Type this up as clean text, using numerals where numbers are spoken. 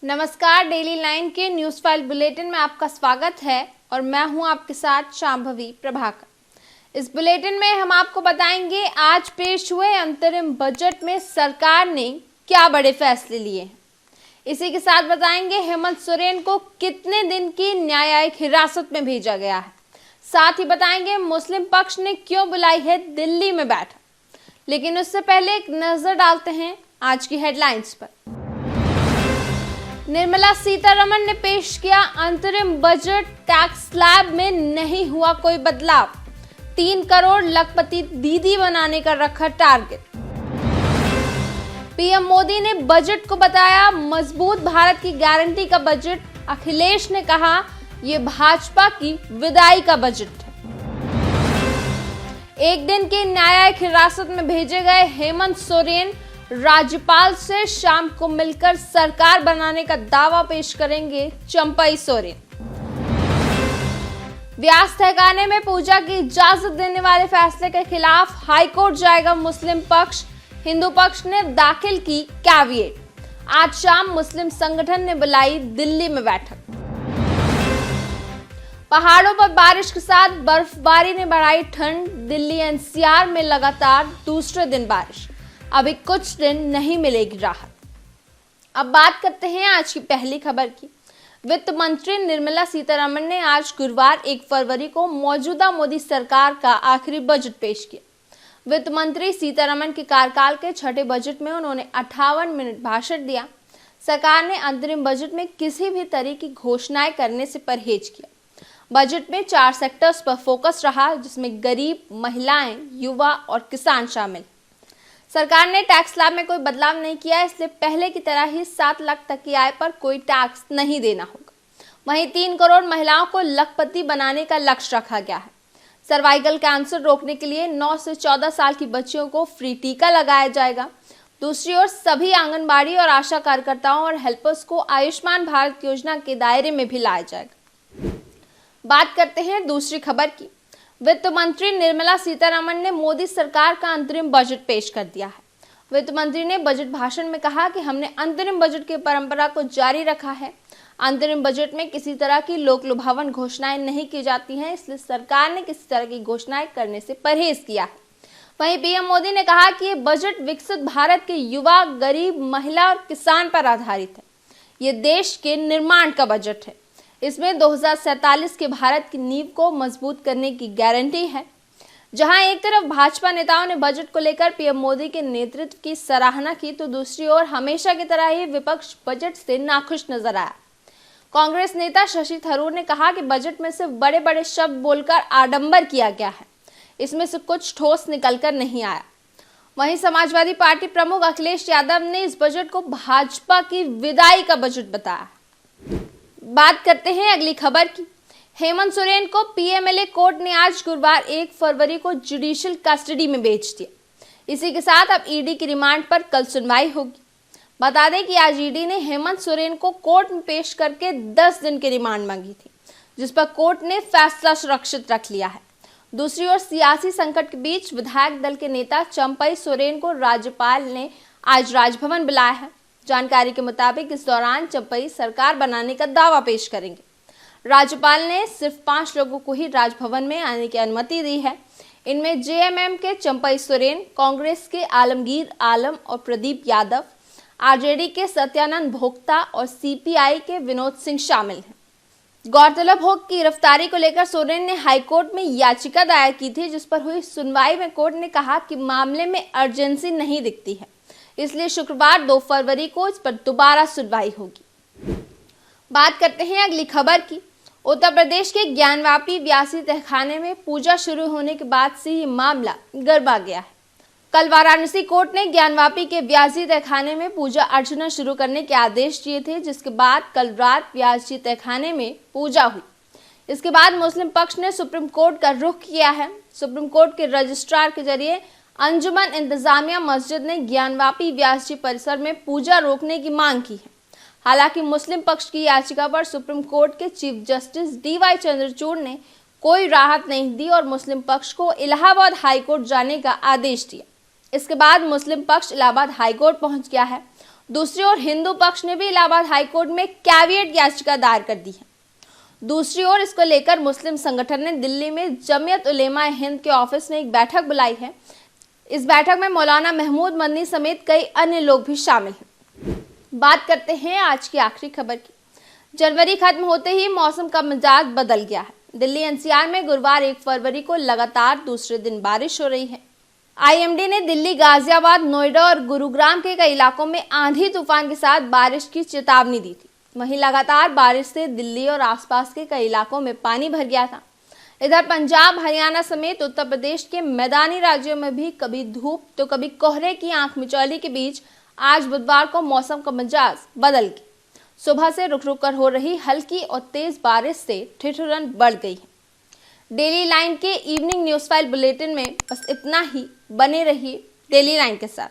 नमस्कार, daily line के news file bulletin में आपका स्वागत है और मैं हूं आपके साथ शांभवी प्रभाकर। इस बुलेटिन में हम आपको बताएंगे आज पेश हुए अंतरिम बजट में सरकार ने क्या बड़े फैसले लिए हैं। इसी के साथ बताएंगे हेमंत सोरेन को कितने दिन की न्यायिक हिरासत में भेजा गया है। साथ ही बताएंगे मुस्लिम पक्ष ने क्यों बुलाई है दिल्ली में बैठक। लेकिन उससे पहले एक नजर डालते हैं आज की हेडलाइंस पर। निर्मला सीतारमण ने पेश किया अंतरिम बजट। टैक्स स्लैब में नहीं हुआ कोई बदलाव। 3 करोड़ लखपति दीदी बनाने का रखा टारगेट। पीएम मोदी ने बजट को बताया मजबूत भारत की गारंटी का बजट। अखिलेश ने कहा यह भाजपा की विदाई का बजट है। एक दिन की न्यायिक हिरासत में भेजे गए हेमंत सोरेन राज्यपाल से शाम को मिलकर सरकार बनाने का दावा पेश करेंगे चंपई सोरेन। व्यास तहखाने में पूजा की इजाजत देने वाले फैसले के खिलाफ हाईकोर्ट जाएगा मुस्लिम पक्ष। हिंदू पक्ष ने दाखिल की कैविएट। आज शाम मुस्लिम संगठन ने बुलाई दिल्ली में बैठक। पहाड़ों पर बारिश के साथ बर्फबारी ने बढ़ाई ठंड। दिल्ली एनसीआर में लगातार दूसरे दिन बारिश। अभी कुछ दिन नहीं मिलेगी राहत। अब बात करते हैं आज की पहली खबर की। वित्त मंत्री निर्मला सीतारमण ने आज गुरुवार 1 फरवरी को मौजूदा मोदी सरकार का आखिरी बजट पेश किया। वित्त मंत्री सीतारमण के कार्यकाल के छठे बजट में उन्होंने 58 मिनट भाषण दिया। सरकार ने अंतरिम बजट में किसी भी तरह की घोषणाएं करने से परहेज किया। बजट में 4 सेक्टर्स पर फोकस रहा, जिसमें गरीब, महिलाएं, युवा और किसान शामिल। सरकार ने टैक्स स्लैब में कोई बदलाव नहीं किया, इसलिए पहले की तरह ही 7 लाख तक की आय पर कोई टैक्स नहीं देना होगा। वहीं 3 करोड़ महिलाओं को लखपति बनाने का लक्ष्य रखा गया है। सर्वाइकल कैंसर रोकने के लिए 9 से 14 साल की बच्चियों को फ्री टीका लगाया जाएगा। दूसरी ओर सभी आंगनबाड़ी और आशा कार्यकर्ताओं और हेल्पर्स को आयुष्मान भारत योजना के दायरे में भी लाया जाएगा। बात करते हैं दूसरी खबर की। वित्त मंत्री निर्मला सीतारमण ने मोदी सरकार का अंतरिम बजट पेश कर दिया है। वित्त मंत्री ने बजट भाषण में कहा कि हमने अंतरिम बजट की परंपरा को जारी रखा है। अंतरिम बजट में किसी तरह की लोक लुभावन घोषणाएं नहीं की जाती हैं, इसलिए सरकार ने किसी तरह की घोषणाएं करने से परहेज किया है। वहीं पीएम मोदी ने कहा कि ये बजट विकसित भारत के युवा, गरीब, महिला और किसान पर आधारित है। ये देश के निर्माण का बजट है। इसमें 2047 के भारत की नींव को मजबूत करने की गारंटी है। जहां एक तरफ भाजपा नेताओं ने बजट को लेकर पीएम मोदी के नेतृत्व की सराहना की, तो दूसरी ओर हमेशा की तरह ही विपक्ष बजट से नाखुश नजर आया। कांग्रेस नेता शशि थरूर ने कहा कि बजट में सिर्फ बड़े बड़े शब्द बोलकर आडंबर किया गया है, इसमें से कुछ ठोस निकलकर नहीं आया। वहीं समाजवादी पार्टी प्रमुख अखिलेश यादव ने इस बजट को भाजपा की विदाई का बजट बताया। बात करते हैं अगली खबर की। हेमंत सोरेन को पीएमएलए कोर्ट ने आज गुरुवार 1 फरवरी को जुडिशियल कस्टडी में भेज दिया। इसी के साथ अब ईडी की रिमांड पर कल सुनवाई होगी। बता दें कि आज ईडी ने हेमंत सोरेन को कोर्ट में पेश करके 10 दिन की रिमांड मांगी थी, जिस पर कोर्ट ने फैसला सुरक्षित रख लिया है। दूसरी ओर सियासी संकट के बीच विधायक दल के नेता चंपई सोरेन को राज्यपाल ने आज राजभवन बुलाया है। जानकारी के मुताबिक इस दौरान चंपई सरकार बनाने का दावा पेश करेंगे। राज्यपाल ने सिर्फ 5 लोगों को ही राजभवन में आने की अनुमति दी है। इनमें जेएमएम के चंपई सोरेन, कांग्रेस के आलमगीर आलम और प्रदीप यादव, आरजेडी के सत्यानंद भोक्ता और सीपीआई के विनोद सिंह शामिल हैं। गौरतलब हो कि गिरफ्तारी को लेकर सोरेन ने हाईकोर्ट में याचिका दायर की थी, जिस पर हुई सुनवाई में कोर्ट ने कहा कि मामले में अर्जेंसी नहीं दिखती है, इसलिए शुक्रवार 2 फरवरी को इस पर दोबारा सुनवाई होगी। बात करते हैं अगली खबर की। उत्तर प्रदेश के ज्ञानवापी व्यासी तहखाने में पूजा शुरू होने के बाद से ये मामला गरमा गया है। कल वाराणसी कोर्ट ने ज्ञानवापी के व्यासी तहखाने में पूजा अर्चना शुरू करने के आदेश दिए थे, जिसके बाद कल रात व्यासी तहखाने में पूजा हुई। इसके बाद मुस्लिम पक्ष ने सुप्रीम कोर्ट का रुख किया है। सुप्रीम कोर्ट के रजिस्ट्रार के जरिए अंजुमन इंतजामिया मस्जिद ने ज्ञानवापी व्यास जी परिसर में पूजा रोकने की मांग की है। हालांकि मुस्लिम पक्ष की याचिका पर सुप्रीम कोर्ट के चीफ जस्टिस डीवाई चंद्रचूड़ ने कोई राहत नहीं दी और मुस्लिम पक्ष को इलाहाबाद हाईकोर्ट जाने का आदेश दिया। इसके बाद मुस्लिम पक्ष इलाहाबाद हाईकोर्ट पहुंच गया है। दूसरी ओर हिंदू पक्ष ने भी इलाहाबाद हाईकोर्ट में कैविएट याचिका दायर कर दी है। दूसरी ओर इसको लेकर मुस्लिम संगठन ने दिल्ली में जमीयत उलेमा हिंद के ऑफिस में एक बैठक बुलाई है। इस बैठक में मौलाना महमूद मदनी समेत कई अन्य लोग भी शामिल हैं। बात करते हैं आज की आखिरी खबर की। जनवरी खत्म होते ही मौसम का मिजाज बदल गया है। दिल्ली एनसीआर में गुरुवार 1 फरवरी को लगातार दूसरे दिन बारिश हो रही है। आईएमडी ने दिल्ली, गाजियाबाद, नोएडा और गुरुग्राम के कई इलाकों में आंधी तूफान के साथ बारिश की चेतावनी दी थी। वहीं लगातार बारिश से दिल्ली और आसपास के कई इलाकों में पानी भर गया था। इधर पंजाब, हरियाणा समेत उत्तर प्रदेश के मैदानी राज्यों में भी कभी धूप तो कभी कोहरे की आंख मिचौली के बीच आज बुधवार को मौसम का मिजाज बदल गया। सुबह से रुक रुक कर हो रही हल्की और तेज बारिश से ठिठुरन बढ़ गई है। डेली लाइन के इवनिंग न्यूज फाइल बुलेटिन में बस इतना ही। बने रहिए डेली लाइन के साथ।